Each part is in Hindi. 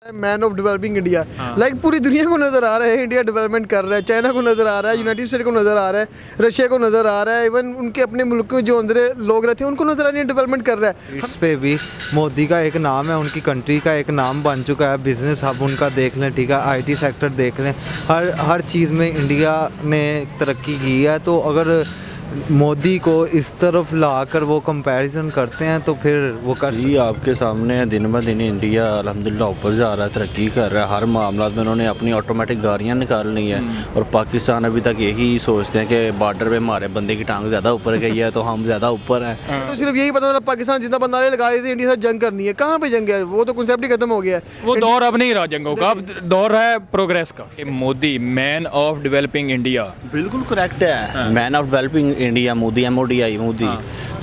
Man of developing India like पूरी दुनिया को नज़र आ रहा है। इंडिया डेवलपमेंट कर रहा है, चाइना को नज़र आ रहा है, यूनाइटेड स्टेट को नज़र आ रहा है, रशिया को नज़र आ रहा है, इवन उनके अपने मुल्क में जो अंदर लोग रहते हैं उनको नज़र आ रही है डेवलपमेंट कर रहा है। इस पे भी मोदी का एक नाम है, उनकी कंट्री का एक नाम बन चुका है। बिजनेस हब उनका देख लें, ठीक है, आईटी सेक्टर देख लें, हर चीज़ में इंडिया ने तरक्की की है। तो अगर मोदी को इस तरफ लाकर वो कंपैरिजन करते हैं तो फिर वो कर जी आपके सामने दिन ब दिन इंडिया अल्हम्दुलिल्लाह ऊपर जा रहा है, तरक्की कर रहा है। हर मामला में उन्होंने अपनी ऑटोमेटिक गाड़ियाँ निकाल ली हैं और पाकिस्तान अभी तक यही सोचते हैं कि बॉर्डर पे हमारे बंदे की टांग ज़्यादा ऊपर गई है तो हम ज़्यादा ऊपर हैं। तो सिर्फ यही पता था पाकिस्तान जितना बंदा लगाए थे इंडिया से जंग करनी है। कहाँ पे जंग है? वो तो कॉन्सेप्ट ही खत्म हो गया है। वो दौर अब नहीं रहा जंगों का, अब दौर है प्रोग्रेस का। Modi man of developing India बिल्कुल करेक्ट है, man of developing India Modi, MODI Modi.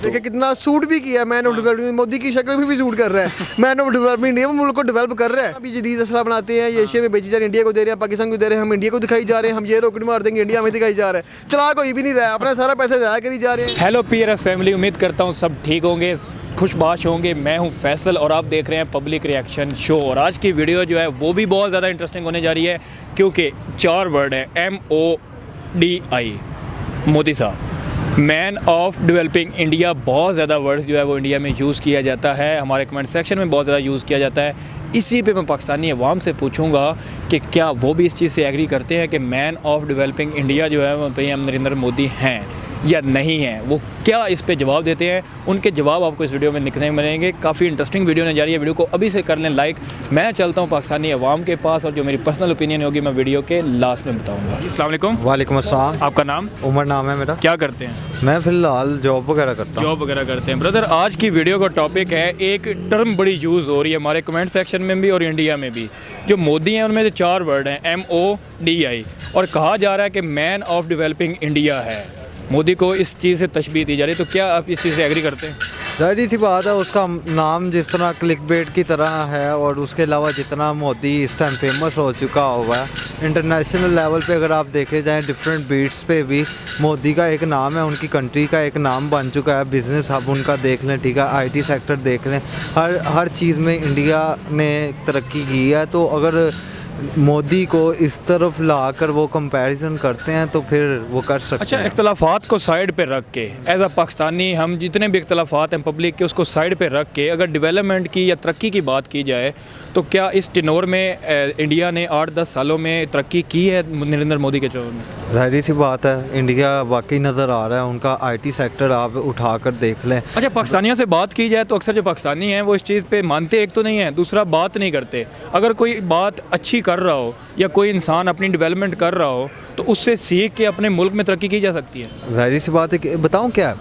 देखिए कितना सूट भी किया मैन ऑफ डेवलपमेंट, मोदी की शक्ल भी सूट कर रहा है। मैन ऑफ डेवलपमेंट इंडिया वो मुल्क को डेवलप कर रहा है। अभी जदीद असला बनाते हैं, ये एशिया में बेची जा रही, इंडिया को दे रहे हैं, पाकिस्तान को दे रहे हैं, हम इंडिया को दिखाई जा रहे हैं, हम ये रॉकेट मार देंगे, इंडिया में दिखाई जा रहा है। चला कोई भी नहीं रहा है, अपना सारा पैसा ज़ाया करी जा रहे हैं। हेलो PRS फैमिली, उम्मीद करता हूँ सब ठीक होंगे, खुशबाश होंगे। मैं हूँ फैसल और आप देख रहे हैं पब्लिक रिएक्शन शो। और आज की वीडियो जो है वो भी बहुत ज़्यादा इंटरेस्टिंग होने जा रही है क्योंकि 4 वर्ड है MODI, मोदी साहब, मैन ऑफ डेवलपिंग इंडिया। बहुत ज़्यादा वर्ड्स जो है वो इंडिया में यूज़ किया जाता है, हमारे कमेंट सेक्शन में बहुत ज़्यादा यूज़ किया जाता है। इसी पे मैं पाकिस्तानी अवाम से पूछूंगा कि क्या वो भी इस चीज़ से एग्री करते हैं कि मैन ऑफ डेवलपिंग इंडिया जो है वो पीएम नरेंद्र मोदी हैं या नहीं हैं। वो क्या इस पे जवाब देते हैं, उनके जवाब आपको इस वीडियो में लिखने मिलेंगे। काफ़ी इंटरेस्टिंग वीडियो होने जा रही है, वीडियो को अभी से कर लें लाइक। मैं चलता हूँ पाकिस्तानी अवाम के पास और जो मेरी पर्सनल ओपिनियन होगी मैं वीडियो के लास्ट में बताऊँगा। अस्सलाम वालेकुम। वालेकुम अस्सलाम। आपका नाम? उमर नाम है मेरा। क्या करते हैं? मैं फ़िलहाल जॉब वगैरह करता हूँ। जॉब वगैरह करते हैं। ब्रदर, आज की वीडियो का टॉपिक है, एक टर्म बड़ी यूज़ हो रही है हमारे कमेंट सेक्शन में भी और इंडिया में भी। जो मोदी हैं उनमें से 4 वर्ड हैं MODI और कहा जा रहा है कि मैन ऑफ डेवलपिंग इंडिया है। मोदी को इस चीज़ से तशबीह दी जा रही है, तो क्या आप इस चीज़ से एग्री करते हैं? जाहिर सी बात है, उसका नाम जिस तरह क्लिकबेट की तरह है और उसके अलावा जितना मोदी इस टाइम फेमस हो चुका हुआ है इंटरनेशनल लेवल पे, अगर आप देखे जाएं डिफरेंट बीट्स पे भी मोदी का एक नाम है, उनकी कंट्री का एक नाम बन चुका है। बिजनेस हब उनका देख लें, ठीक है, आईटी सेक्टर देख लें, हर चीज़ में इंडिया ने तरक्की की है। तो अगर मोदी को इस तरफ लाकर वो कंपैरिजन करते हैं तो फिर वो कर सकते अच्छा, हैं। इख्तलाफात को साइड पे रख के एज अ पाकिस्तानी, हम जितने भी इख्तलाफात हैं पब्लिक के उसको साइड पे रख के अगर डेवलपमेंट की या तरक्की की बात की जाए तो क्या इस टिनोर में इंडिया ने 8-10 सालों में तरक्की की है नरेंद्र मोदी के चौर में? जाहिर सी बात है, इंडिया वाकई नज़र आ रहा है, उनका आईटी सेक्टर आप उठा कर देख लें। अच्छा, पाकिस्तानियों से बात की जाए तो अक्सर जो पाकिस्तानी हैं वो इस चीज़ पे मानते एक तो नहीं है, दूसरा बात नहीं करते। अगर कोई बात अच्छी कर रहा हो या कोई इंसान अपनी डेवलपमेंट कर रहा हो तो उससे सीख के अपने मुल्क में तरक्की की जा सकती है। जाहिर सी बात है कि बताऊं क्या,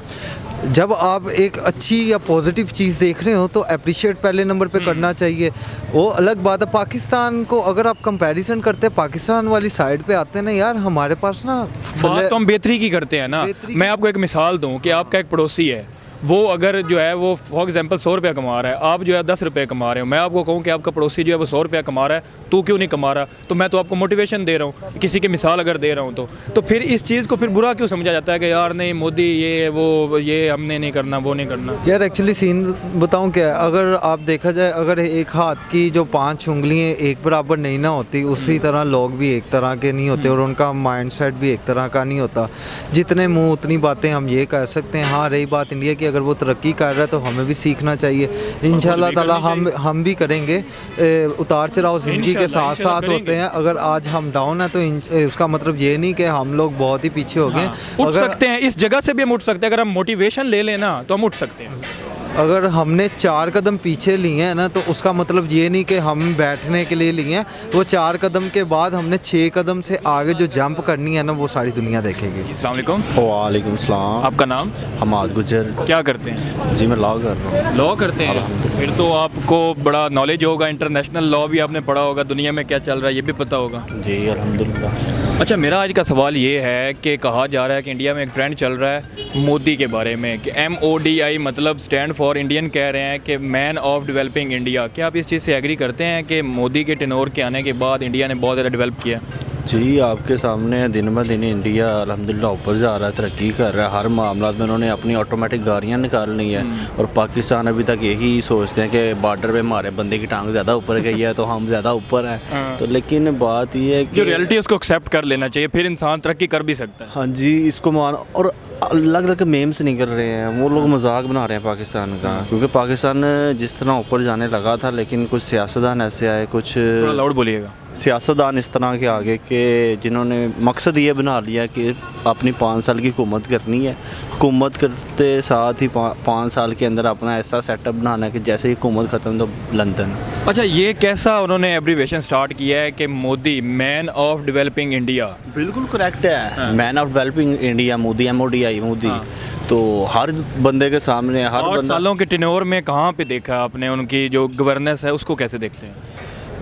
जब आप एक अच्छी या पॉजिटिव चीज़ देख रहे हो तो अप्रिशिएट पहले नंबर पे करना चाहिए। वो अलग बात है, पाकिस्तान को अगर आप कंपैरिजन करते हैं पाकिस्तान वाली साइड पे आते हैं ना यार, हमारे पास ना बात तो हम बेहतरी की करते हैं ना। मैं आपको एक मिसाल दूं कि आपका एक पड़ोसी है, वो अगर जो है वो फॉर एग्जांपल 100 रुपया कमा रहा है, आप जो है 10 रुपये कमा रहे हो। मैं आपको कहूँ कि आपका पड़ोसी जो है वो 100 रुपया कमा रहा है, तू क्यों नहीं कमा रहा? तो मैं तो आपको मोटिवेशन दे रहा हूँ, किसी की मिसाल अगर दे रहा हूँ तो फिर इस चीज़ को फिर बुरा क्यों समझा जाता है कि यार नहीं मोदी ये वो ये हमने नहीं करना वो नहीं करना? यार एक्चुअली सीन बताऊं क्या, अगर आप देखा जाए, अगर एक हाथ की जो 5 उंगलियां एक बराबर नहीं ना होती, उसी तरह लोग भी एक तरह के नहीं होते और उनका माइंडसेट भी एक तरह का नहीं होता। जितने मुंह उतनी बातें, हम ये कह सकते हैं। हाँ, रही बात इंडिया की, अगर वो तरक्की कर रहा है तो हमें भी सीखना चाहिए। इंशाल्लाह ताला हम भी करेंगे। उतार चढ़ाव ज़िंदगी के साथ साथ होते हैं। अगर आज हम डाउन है तो उसका मतलब ये नहीं कि हम लोग बहुत ही पीछे हो गए। उठ सकते हैं, इस जगह से भी हम उठ सकते हैं। अगर हम मोटिवेशन ले लें ना तो हम उठ सकते हैं। अगर हमने 4 कदम पीछे लिए हैं ना तो उसका मतलब ये नहीं कि हम बैठने के लिए लिए हैं। वो 4 कदम के बाद हमने 6 कदम से आगे जो जंप करनी है ना वो सारी दुनिया देखेगी। अस्सलाम वालेकुम। वालेकुम सलाम। आपका नाम? हमाद गुजर। क्या करते हैं? जी मैं लॉ कर रहा हूँ। लॉ करते हैं? फिर तो आपको बड़ा नॉलेज होगा, इंटरनेशनल लॉ भी आपने पढ़ा होगा, दुनिया में क्या चल रहा है ये भी पता होगा। जी अल्हम्दुलिल्लाह। अच्छा, मेरा आज का सवाल ये है कि कहा जा रहा है कि इंडिया में एक ट्रेंड चल रहा है मोदी के बारे में कि MODI मतलब स्टैंड फॉर इंडियन कह रहे हैं कि मैन ऑफ डेवलपिंग इंडिया। क्या आप इस चीज़ से एग्री करते हैं कि मोदी के टेनोर के आने के बाद इंडिया ने बहुत ज़्यादा डेवलप किया? जी आपके सामने दिन ब दिन इंडिया अल्हम्दुलिल्लाह ऊपर जा रहा है, तरक्की कर रहा है। हर मामला में उन्होंने अपनी ऑटोमेटिक गाड़ियाँ निकाल ली है और पाकिस्तान अभी तक यही सोचते हैं कि बॉर्डर पे हमारे बंदे की टांग ज़्यादा ऊपर गई है तो हम ज़्यादा ऊपर हैं। तो लेकिन बात ये है जो कि रियलिटी है उसको एक्सेप्ट कर लेना चाहिए, फिर इंसान तरक्की कर भी सकता है। हाँ जी, इसको मान और अलग अलग मेम्स निकल रहे हैं, वो लोग मजाक बना रहे हैं पाकिस्तान का, क्योंकि पाकिस्तान जिस तरह ऊपर जाने लगा था, लेकिन कुछ सियासतदान ऐसे आए, कुछ थोड़ा लाउड बोलिएगा। सियासतदान इस तरह के आगे कि जिन्होंने मकसद ये बना लिया कि अपनी 5 साल की हुकूमत करनी है, हुकूमत करते साथ ही 5 साल के अंदर अपना ऐसा सेटअप बनाना है कि जैसे ही हुकूमत ख़त्म तो लंदन। अच्छा, ये कैसा उन्होंने एब्रीवेशन स्टार्ट किया है कि Modi man of developing India? बिल्कुल करेक्ट है, man of developing India Modi, MODI Modi. तो हर बंदे के सामने हर 8 बंदा, सालों के टेन्योर में कहाँ पे देखा आपने उनकी जो गवर्नेंस है उसको कैसे देखते हैं?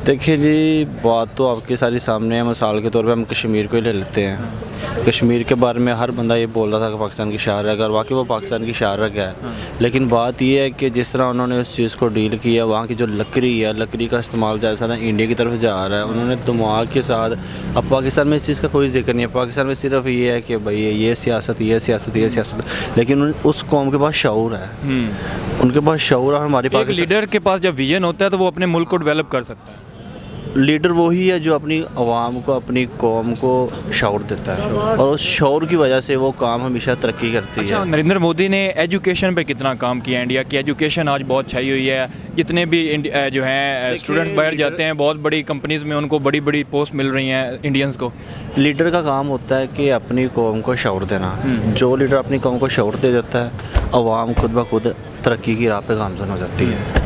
देखिए जी, बात तो आपके सारी सामने है। मिसाल के तौर पे हम कश्मीर को ही ले लेते हैं। कश्मीर के बारे में हर बंदा ये बोल रहा था कि पाकिस्तान की शाहरग, और वाकई वो पाकिस्तान की शाहरग है। लेकिन बात ये है कि जिस तरह उन्होंने उस चीज़ को डील किया, वहाँ की जो लकड़ी है, लकड़ी का इस्तेमाल जैसा ना इंडिया की तरफ जा रहा है, उन्होंने दिमाग के साथ। अब पाकिस्तान में इस चीज़ का कोई जिक्र नहीं है, पाकिस्तान में सिर्फ ये है कि भाई ये सियासत, ये सियासत, ये सियासत। लेकिन उस कौम के पास शऊर है, उनके पास शऊर है। हमारे एक लीडर के पास जब विजन होता है तो वो अपने मुल्क को डेवलप कर सकता है। लीडर वही है जो अपनी आवाम को, अपनी कौम को शऊर देता है, और उस शऊर की वजह से वो काम हमेशा तरक्की करती अच्छा, है। नरेंद्र मोदी ने एजुकेशन पे कितना काम किया? इंडिया की एजुकेशन आज बहुत छाई हुई है। जितने भी जो हैं स्टूडेंट्स बाहर जाते हैं, बहुत बड़ी कंपनीज में उनको बड़ी बड़ी पोस्ट मिल रही हैं इंडियंस को। लीडर का काम होता है कि अपनी कौम को शऊर देना। जो लीडर अपनी कौम को शऊर दे देता है, आवाम खुद ब खुद तरक्की की राह पे गामजन हो जाती है।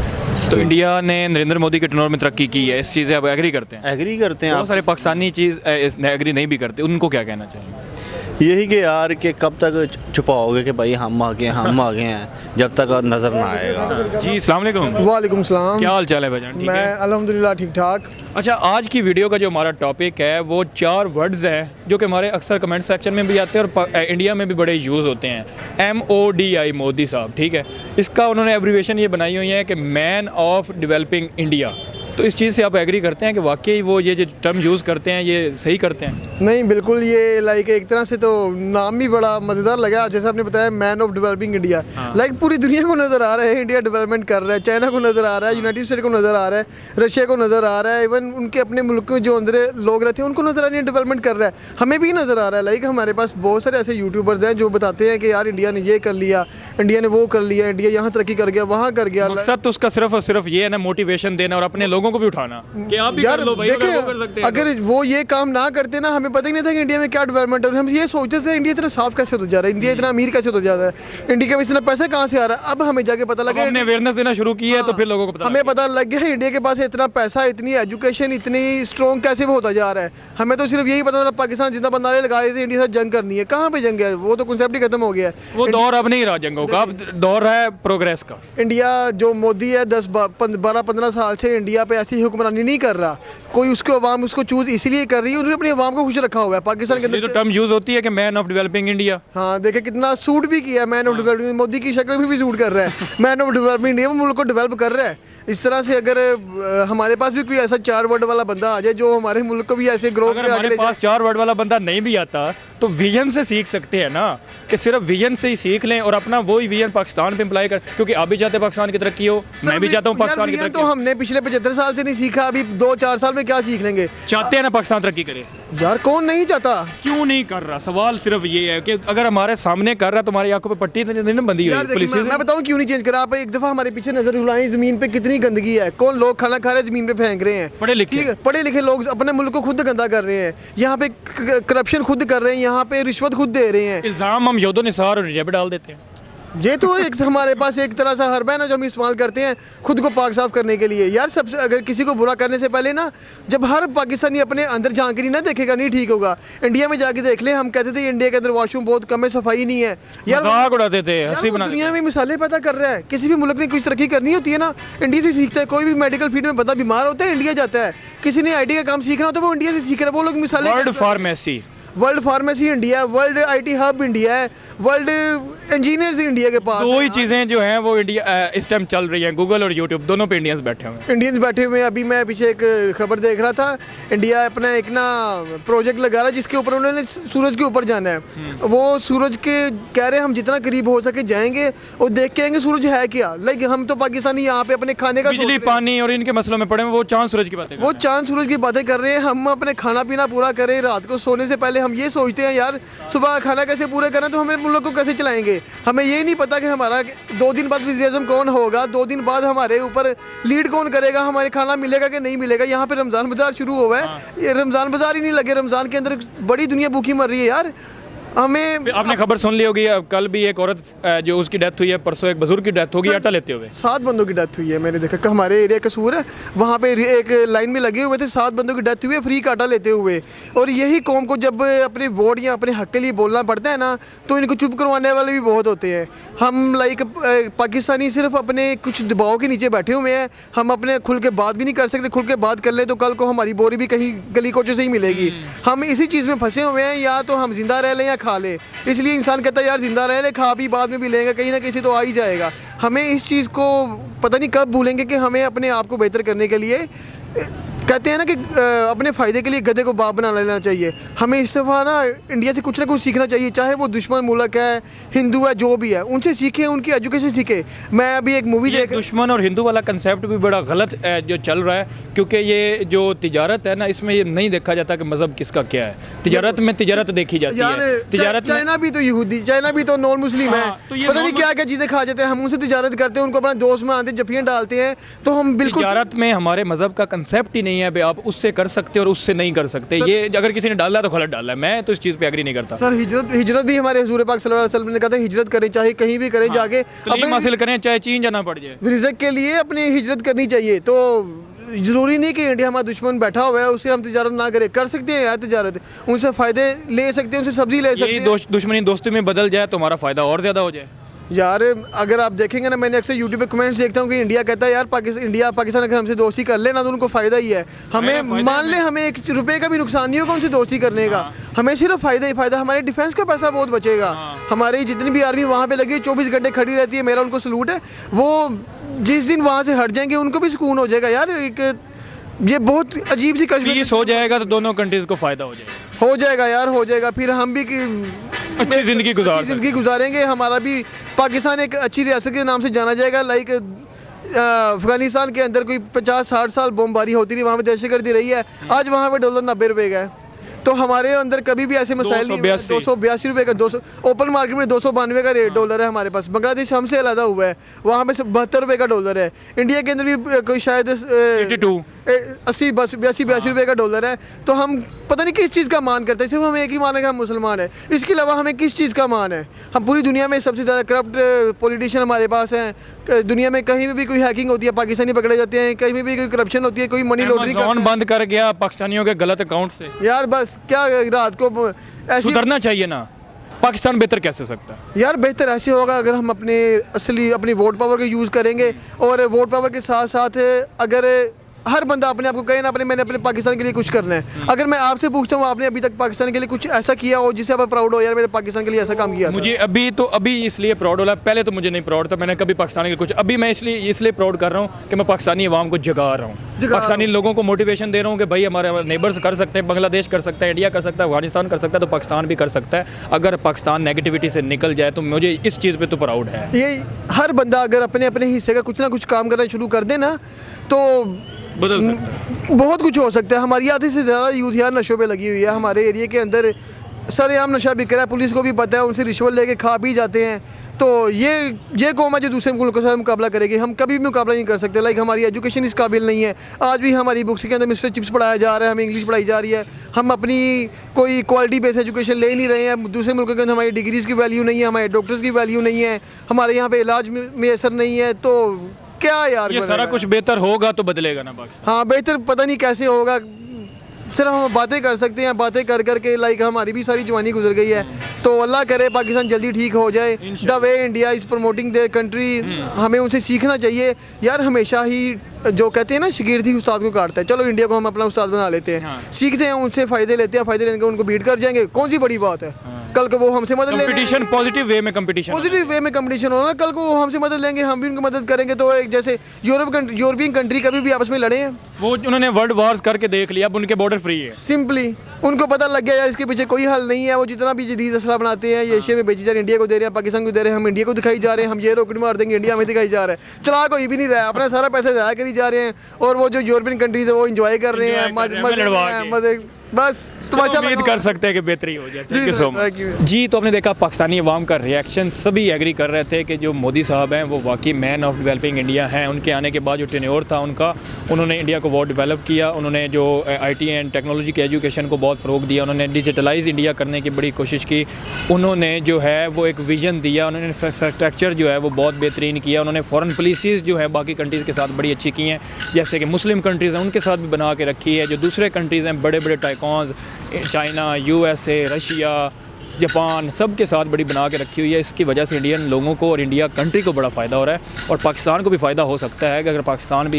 तो इंडिया ने नरेंद्र मोदी के टेन्योर में तरक्की की है, इस चीज़ से आप एग्री करते हैं? एग्री करते हैं बहुत आप। सारे पाकिस्तानी चीज़ एग्री नहीं भी करते, उनको क्या कहना चाहिए? यही कि यार कि कब तक छुपाओगे कि भाई हम आगे हैं, जब तक नज़र ना आएगा। जी, अस्सलाम वालेकुम। वालेकुम सलाम। क्या हाल चाल है भाईजान? ठीक मैं है। अल्हम्दुलिल्लाह ठीक ठाक। अच्छा, आज की वीडियो का जो हमारा टॉपिक है वो 4 वर्ड्स हैं जो कि हमारे अक्सर कमेंट सेक्शन में भी आते हैं और इंडिया में भी बड़े यूज़ होते हैं। MODI मोदी साहब, ठीक है। इसका उन्होंने एब्रीवेशन ये बनाई हुई है कि मैन ऑफ डेवलपिंग इंडिया। तो इस चीज़ से आप एग्री करते हैं कि वाकई वो ये जो टर्म यूज़ करते हैं ये सही करते हैं? नहीं, बिल्कुल, ये लाइक एक तरह से तो नाम ही बड़ा मज़ेदार लगा। जैसे आपने बताया man of developing India, like पूरी दुनिया को नज़र आ रहा है इंडिया डेवलपमेंट कर रहा है, चाइना को नज़र आ रहा है, यूनाइटेड स्टेट को नज़र आ रहा है, रशिया को नज़र आ रहा है, इवन उनके अपने मुल्क में जो अंदर लोग रहते हैं उनको नज़र आ रही है डेवलपमेंट कर रहा है। हमें भी नज़र आ रहा है। लाइक हमारे पास बहुत सारे ऐसे यूट्यूबर्स हैं जो बताते हैं कि यार इंडिया ने ये कर लिया, इंडिया ने वो कर लिया, इंडिया यहाँ तरक्की कर गया, वहाँ कर गया। मकसद तो उसका सिर्फ और सिर्फ ये है ना, मोटिवेशन देना और अपने लोगों को भी उठाना कि आप भी यार कर लो भाई, अगर वो कर सकते देखें, हैं अगर वो ये काम ना करते ना, हमें पता ही नहीं था कि इंडिया में क्या डेवलपमेंट है। हम ये सोचते थे इंडिया इतना साफ कैसे हो जा रहा है, इंडिया इतना अमीर कैसे हो जा रहा है, इंडिया के पास इतना पैसा कहाँ से आ रहा है। अब हमें जाके पता तो। लगा, हमने अवेयरनेस देना शुरू की है तो फिर लोगों को पता हमें पता लग गया है इंडिया के पास इतना पैसा, इतनी एजुकेशन, इतनी स्ट्रॉन्ग कैसे होता जा रहा है। हमें तो सिर्फ यही पता था पाकिस्तान जितना बंदा लगाए थे इंडिया से जंग करनी है। कहाँ पे जंग है, वो तो कॉन्सेप्ट ही खत्म हो गया है। वो दौर अब नहीं रहा जंगों का, अब दौर है प्रोग्रेस का। इंडिया जो मोदी है 10-12-15 साल से इंडिया पे ऐसी हुक्मरानी नहीं कर रहा। कोई उसको अवाम उसको चूज इसलिए कर रही है, उन्होंने अपनी अवाम को खुश रखा हुआ है। पाकिस्तान के ये जो अंदर टर्म यूज होती है कि मैन ऑफ डेवलपिंग इंडिया, हाँ, देखे कितना सूट भी किया मैन ऑफ डेवलपमेंट, मोदी की शक्ल भी सूट कर रहा है। मैन ऑफ डेवलपमेंट इंडिया, वो मुल्क को डेवलप कर रहा है। इस तरह से अगर हमारे पास भी कोई ऐसा 4 वर्ड वाला बंदा आ जाए जो हमारे मुल्क को भी ऐसे ग्रो अगर हमारे पास 4 वर्ड वाला बंदा नहीं भी आता तो विजन से सीख सकते हैं ना, कि सिर्फ विजन से ही सीख लें और अपना वही विजन पाकिस्तान पे अप्लाई कर, क्योंकि आप भी चाहते हैं पाकिस्तान की तरक्की हो, मैं भी चाहता हूँ पाकिस्तान की तरक्की तो हो। हमने पिछले 75 साल से नहीं सीखा, अभी 2-4 साल में क्या सीख लेंगे। चाहते हैं ना पाकिस्तान तरक्की करे, यार कौन नहीं चाहता। क्यों नहीं कर रहा? सवाल सिर्फ ये है कि अगर हमारे सामने कर रहा है तो हमारी आंखों पे पट्टी तो नहीं ना बंधी यार हुई देखिए, पुलिस मैं बताऊं क्यों नहीं चेंज करा। आप एक दफा हमारे पीछे नजर घुलाएं, जमीन पे कितनी गंदगी है, कौन लोग खाना खा रहे हैं जमीन पे फेंक रहे हैं। पढ़े लिखे, ठीक है, पढ़े लिखे लोग अपने मुल्क को खुद गंदा कर रहे हैं, यहाँ पे करप्शन खुद कर रहे हैं, यहाँ पे रिश्वत खुद दे रहे हैं। इल्जाम हम योदो निसार और इंडिया पे डाल देते हैं। ये तो एक हमारे पास एक तरह सा हर्ब है ना जो हम इस्तेमाल करते हैं खुद को पाक साफ करने के लिए। यार सबसे अगर किसी को बुरा करने से पहले ना, जब हर पाकिस्तानी अपने अंदर झांक नहीं ना देखेगा, नहीं ठीक होगा। इंडिया में जाके देख ले, हम कहते थे इंडिया के अंदर वॉशरूम बहुत कम है, सफाई नहीं है। यार मजाक उड़ाते थे, हंसी वो बना दुनिया में मिसालें पैदा कर रहा है। किसी भी मुल्क ने कुछ तरक्की करनी होती है ना, इंडिया से सीखता है। कोई भी मेडिकल फील्ड में बंदा बीमार होता है, इंडिया जाता है। किसी ने आईटी का काम सीखना होता है, वो इंडिया से सीख रहा है। वो लोग मिसालें word pharmacy world pharmacy India है, वर्ल्ड IT हब इंडिया है, वर्ल्ड इंजीनियर्स इंडिया के पास दो ही हैं। चीज़ें जो हैं वो इंडिया इस टाइम चल रही हैं, गूगल और यूट्यूब दोनों पे इंडियंस बैठे हुए हैं। इंडियंस बैठे हुए हैं। अभी मैं पीछे एक खबर देख रहा था, इंडिया अपना एक ना प्रोजेक्ट लगा रहा है जिसके ऊपर उन्होंने सूरज के ऊपर जाना है। वो सूरज के कह रहे हैं हम जितना करीब हो सके जाएंगे और देख के आएंगे सूरज है क्या। लाइक हम तो पाकिस्तानी यहाँ पे अपने खाने का सोच बिजली रहे हैं। पानी और इनके मसलों में पड़े हैं, वो चांद सूरज की बातें कर वो रहे हैं। चांद सूरज की बातें कर रहे हैं, हम अपने खाना पीना पूरा करें। रात को सोने से पहले हम ये सोचते हैं यार सुबह खाना कैसे पूरा करना, तो हमें मुल्क को कैसे चलाएंगे। हमें ये नहीं पता कि हमारा 2 दिन बाद वज़ीर-ए-आज़म कौन होगा, 2 दिन बाद हमारे ऊपर लीड कौन करेगा, हमारे खाना मिलेगा कि नहीं मिलेगा। यहाँ पे रमज़ान बाज़ार शुरू हुआ है, ये रमज़ान बाज़ार ही नहीं लगे। रमज़ान के अंदर बड़ी दुनिया भूखी मर रही है यार। हमें आपने खबर सुन ली होगी, अब कल भी एक औरत जो उसकी डेथ हुई है, परसों एक बुजुर्ग की डेथ होगी आटा लेते हुए। 7 बंदों की डेथ हुई है। मैंने देखा कि हमारे एरिया कसूर है, वहाँ पे एक लाइन में लगे हुए थे, 7 बंदों की डेथ हुई है फ्री का आटा लेते हुए। और यही कौम को जब अपने वोट या अपने हक के लिए बोलना पड़ता है ना, तो इनको चुप करवाने वाले भी बहुत होते हैं। हम लाइक पाकिस्तानी सिर्फ अपने कुछ दबाव के नीचे बैठे हुए हैं। हम अपने खुल के बात भी नहीं कर सकते। खुल के बात कर ले तो कल को हमारी बोरी भी कहीं गली कोचे से ही मिलेगी। हम इसी चीज़ में फंसे हुए हैं, या तो हम जिंदा रह लें या खा लें। इसलिए इंसान कहता है यार जिंदा रह ले, खा भी बाद में भी लेंगे, कहीं ना कहीं तो आ ही जाएगा। हमें इस चीज़ को पता नहीं कब भूलेंगे कि हमें अपने आप को बेहतर करने के लिए कहते हैं ना कि अपने फ़ायदे के लिए गधे को बाप बना लेना चाहिए। हमें इस दफ़ा ना इंडिया से कुछ ना कुछ सीखना चाहिए, चाहे वो दुश्मन मुल्क है, हिंदू है, जो भी है, उनसे सीखें, उनकी एजुकेशन सीखें। मैं अभी एक मूवी ये देख दुश्मन और हिंदू वाला कंसेप्ट भी बड़ा गलत जो चल रहा है, क्योंकि ये जो तिजारत है ना, इसमें ये नहीं देखा जाता कि मज़हब किसका क्या है। तिजारत में तिजारत देखी जाती यार है। तिजारत में चाइना भी तो यहूदी, चाइना भी तो नॉन मुस्लिम है, हाँ, तो ये पता नहीं नॉन क्या क्या चीज़ें खा जाते हैं। हम उनसे तिजारत करते हैं, उनको अपना दोस्त में आते जफियाँ डालते हैं, तो हम बिल्कुल तिजारत में हमारे मज़हब का कंसेप्ट ही नहीं है। आप उससे कर सकते और उससे नहीं कर सकते। ये अगर किसी ने डाला तो गलत डाला है। मैं तो इस चीज़ पे एग्री नहीं करता। सर हिजरत भी हमारे हुजूर पाक सल्लल्लाहु अलैहि वसल्लम ने कहा था हिजरत करें, चाहे कहीं भी करें, जाके तालीम हासिल करें, चाहे चीन जाना पड़ जाए। रिज़्क के लिए अपनी हिजरत करनी चाहिए। तो ज़रूरी नहीं कि इंडिया हमारा दुश्मन बैठा हुआ है उससे हम तिजारत ना करें। कर सकते हैं यार तिजारत, उनसे फ़ायदे ले सकते हैं, उनसे सब्जी ले सकते यही हैं। दुश्मनी दोस्ती में बदल जाए तो हमारा फ़ायदा और ज़्यादा हो जाए। यार अगर आप देखेंगे ना, मैंने अक्सर यूट्यूब पे कमेंट्स देखता हूँ कि इंडिया कहता है यार इंडिया पाकिस्तान अगर हमसे दोस्ती कर ले ना तो उनको फ़ायदा ही है। हमें मान ले हमें 1 रुपये का भी नुकसान नहीं होगा उनसे दोस्ती करने का, हमें सिर्फ फ़ायदा ही फ़ायदा। हमारे डिफेंस का पैसा बहुत बचेगा। हमारी जितनी भी आर्मी वहाँ पे लगी है 24 घंटे खड़ी रहती है, मेरा उनको सलूट है। वो जिस दिन वहाँ से हट जाएंगे उनको भी सुकून हो जाएगा। यार एक ये बहुत अजीब सी कश्मीर पीस हो जाएगा तो दोनों कंट्रीज़ को फ़ायदा हो जाएगा यार, हो जाएगा। फिर हम भी अच्छी ज़िंदगी ज़िंदगी गुजारेंगे। हमारा भी पाकिस्तान एक अच्छी रियासत के नाम से जाना जाएगा। लाइक अफगानिस्तान के अंदर कोई 50-60 साल बमबारी होती रही, वहाँ पे दहशतगर्दी रही है, आज वहाँ पे डॉलर 90 रुपये का है। तो हमारे अंदर कभी भी ऐसे मसाइल नहीं। 282 रुपये का, 200 ओपन मार्केट में 292 का रेट डॉलर है हमारे पास। बांग्लादेश हमसे अलग हुआ है, वहाँ पे 72 रुपये का डॉलर है। इंडिया के अंदर भी कोई शायद 80-82 रुपये का डॉलर है। तो हम पता नहीं किस चीज़ का मान करते हैं। सिर्फ हमें एक ही मान है कि हम मुसलमान हैं, इसके अलावा हमें किस चीज़ का मान है। हम पूरी दुनिया में सबसे ज़्यादा करप्ट पॉलिटिशियन हमारे पास हैं। दुनिया में कहीं भी कोई हैकिंग होती है पाकिस्तानी पकड़े जाते हैं, कहीं भी कोई करप्शन होती है, कोई मनी लॉन्ड्रिंग बंद कर गया पाकिस्तानियों के गलत अकाउंट से। यार बस क्या रात को ऐसी सुधरना चाहिए ना। पाकिस्तान बेहतर कैसे सकता है? यार बेहतर ऐसे होगा अगर हम अपनी वोट पावर का यूज़ करेंगे, और वोट पावर के साथ साथ अगर हर बंदा अपने आप को कहे ना मैंने अपने पाकिस्तान के लिए कुछ करना है। अगर मैं आपसे पूछता हूँ आपने अभी तक पाकिस्तान के लिए कुछ ऐसा किया हो जिससे आप प्राउड हो, यार मैंने पाकिस्तान के लिए ऐसा काम किया था। मुझे अभी इसलिए प्राउड हो रहा है, पहले तो मुझे नहीं प्राउड था, मैंने कभी पाकिस्तान के कुछ। अभी मैं इसलिए प्राउड कर रहा हूँ कि मैं पाकिस्तानी अवाम को जगा रहा हूँ, पाकिस्तानी लोगों को मोटिवेशन दे रहा हूँ कि भाई हमारे नेबर्स कर सकते हैं, बांग्लादेश कर सकता है, इंडिया कर सकता है, अफगानिस्तान कर सकता है, तो पाकिस्तान भी कर सकता है। अगर पाकिस्तान नेगेटिविटी से निकल जाए तो मुझे इस चीज़ पर तो प्राउड है। ये हर बंदा अगर अपने अपने हिस्से का कुछ ना कुछ काम करना शुरू कर दे ना तो बदल सकता है। बहुत कुछ हो सकता है। हमारी आधे से ज़्यादा यूथ यार नशों पे लगी हुई है। हमारे एरिया के अंदर सरेआम नशा बिक रहा है, पुलिस को भी पता है, उनसे रिश्वत लेके खा भी जाते हैं। तो ये कौम है जो दूसरे मुल्कों से मुकाबला करेगी। हम कभी भी मुकाबला नहीं कर सकते। लाइक हमारी एजुकेशन इस काबिल नहीं है। आज भी हमारी बुक्स के अंदर मिस्टर चिप्स पढ़ाया जा रहा है, हमें इंग्लिश पढ़ाई जा रही है। हम अपनी कोई क्वालिटी बेस्ड एजुकेशन ले नहीं रहे हैं। दूसरे मुल्कों के अंदर हमारी डिग्रीज़ की वैल्यू नहीं है, हमारे डॉक्टर्स की वैल्यू नहीं है, हमारे यहाँ पे इलाज में असर नहीं है। तो क्या यार ये सारा कुछ बेहतर होगा तो बदलेगा ना पाकिस्तान। हाँ बेहतर पता नहीं कैसे होगा। सिर्फ हम बातें कर सकते हैं, बातें कर करके लाइक हमारी भी सारी जवानी गुजर गई है। तो अल्लाह करे पाकिस्तान जल्दी ठीक हो जाए। The way India is promoting their country, हमें उनसे सीखना चाहिए यार। हमेशा ही जो कहते हैं ना शागिर्द ही उस्ताद को काटता है, चलो इंडिया को हम अपना उस्ताद बना लेते हैं, सीखते हैं उनसे, फ़ायदे लेते हैं, फ़ायदे लेने के उनको बीट कर जाएंगे, कौन सी बड़ी बात है। कल को वो हमसे मदद लेंगे, कंपटीशन पॉजिटिव वे में कंपटीशन पॉजिटिव वे में कंपटीशन होना, कल को वो हमसे मदद लेंगे, हम भी उनको मदद करेंगे। तो एक जैसे यूरोपियन कंट्री कभी भी आपस में लड़े हैं, वो उन्होंने वर्ल्ड वार्स करके देख लिया, अब उनके बॉर्डर फ्री है। सिंपली उनको पता लग गया यार इसके पीछे कोई हल नहीं है। वो जितना भी जदीद असला बनाते हैं ये एशिया में बेची जा रहे हैं, इंडिया को दे रहे हैं, पाकिस्तान को दे रहे हैं, हम इंडिया को दिखाई जा रहे हैं, हम ये रॉकेट मार देंगे इंडिया में दिखाई जा रहा है। चला कोई भी नहीं रहा है, अपना सारा पैसा ज़ाया करी जा रहे हैं, और वो जो यूरोपियन कंट्रीज है वो इंजॉय कर रहे हैं, मजे बस। तो अच्छा उम्मीद कर सकते हैं कि बेहतरी हो जाए। थैंक यू सो मच जी। तो आपने देखा पाकिस्तानी अवाम का रिएक्शन, सभी एग्री कर रहे थे कि जो मोदी साहब हैं वो वाकई मैन ऑफ डेवलपिंग इंडिया हैं। उनके आने के बाद जो टेन्योर था उनका, उन्होंने इंडिया को बहुत डेवलप किया, उन्होंने जो IT एंड टेक्नोलॉजी के एजुकेशन को बहुत फ़रोग दिया, उन्होंने डिजिटलाइज इंडिया करने की बड़ी कोशिश की, उन्होंने जो है वो एक विजन दिया, उन्होंने इंफ्रास्ट्रक्चर जो है वो बहुत बेहतरीन किया, उन्होंने फॉरेन पॉलिसीज़ जो है बाकी कंट्रीज़ के साथ बड़ी अच्छी की हैं, जैसे कि मुस्लिम कंट्रीज़ हैं उनके साथ भी बना के रखी है। जो दूसरे कंट्रीज़ हैं बड़े बड़े टाइकॉन्स, चाइना, USA, रशिया, जापान, सब के साथ बड़ी बना के रखी हुई है। इसकी वजह से इंडियन लोगों को और इंडिया कंट्री को बड़ा फ़ायदा हो रहा है, और पाकिस्तान को भी फ़ायदा हो सकता है कि अगर पाकिस्तान भी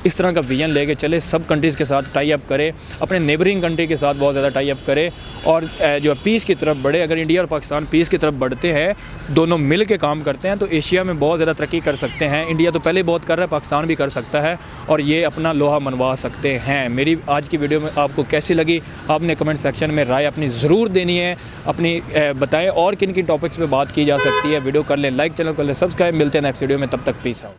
इस तरह का विजन लेके चले, सब कंट्रीज़ के साथ टाई अप करे, अपने नेबरिंग कंट्री के साथ बहुत ज़्यादा टाई अप करे, और जो पीस की तरफ बढ़े। अगर इंडिया और पाकिस्तान पीस की तरफ बढ़ते हैं, दोनों मिल के काम करते हैं, तो एशिया में बहुत ज़्यादा तरक्की कर सकते हैं। इंडिया तो पहले बहुत कर रहा है, पाकिस्तान भी कर सकता है, और ये अपना लोहा मनवा सकते हैं। मेरी आज की वीडियो में आपको कैसी लगी, आपने कमेंट सेक्शन में राय अपनी ज़रूर देनी है, अपनी बताएं और किन किन टॉपिक्स पे बात की जा सकती है। वीडियो कर लें लाइक, चैनल कर लें सब्सक्राइब। मिलते हैं नेक्स्ट वीडियो में, तब तक पीस आउट।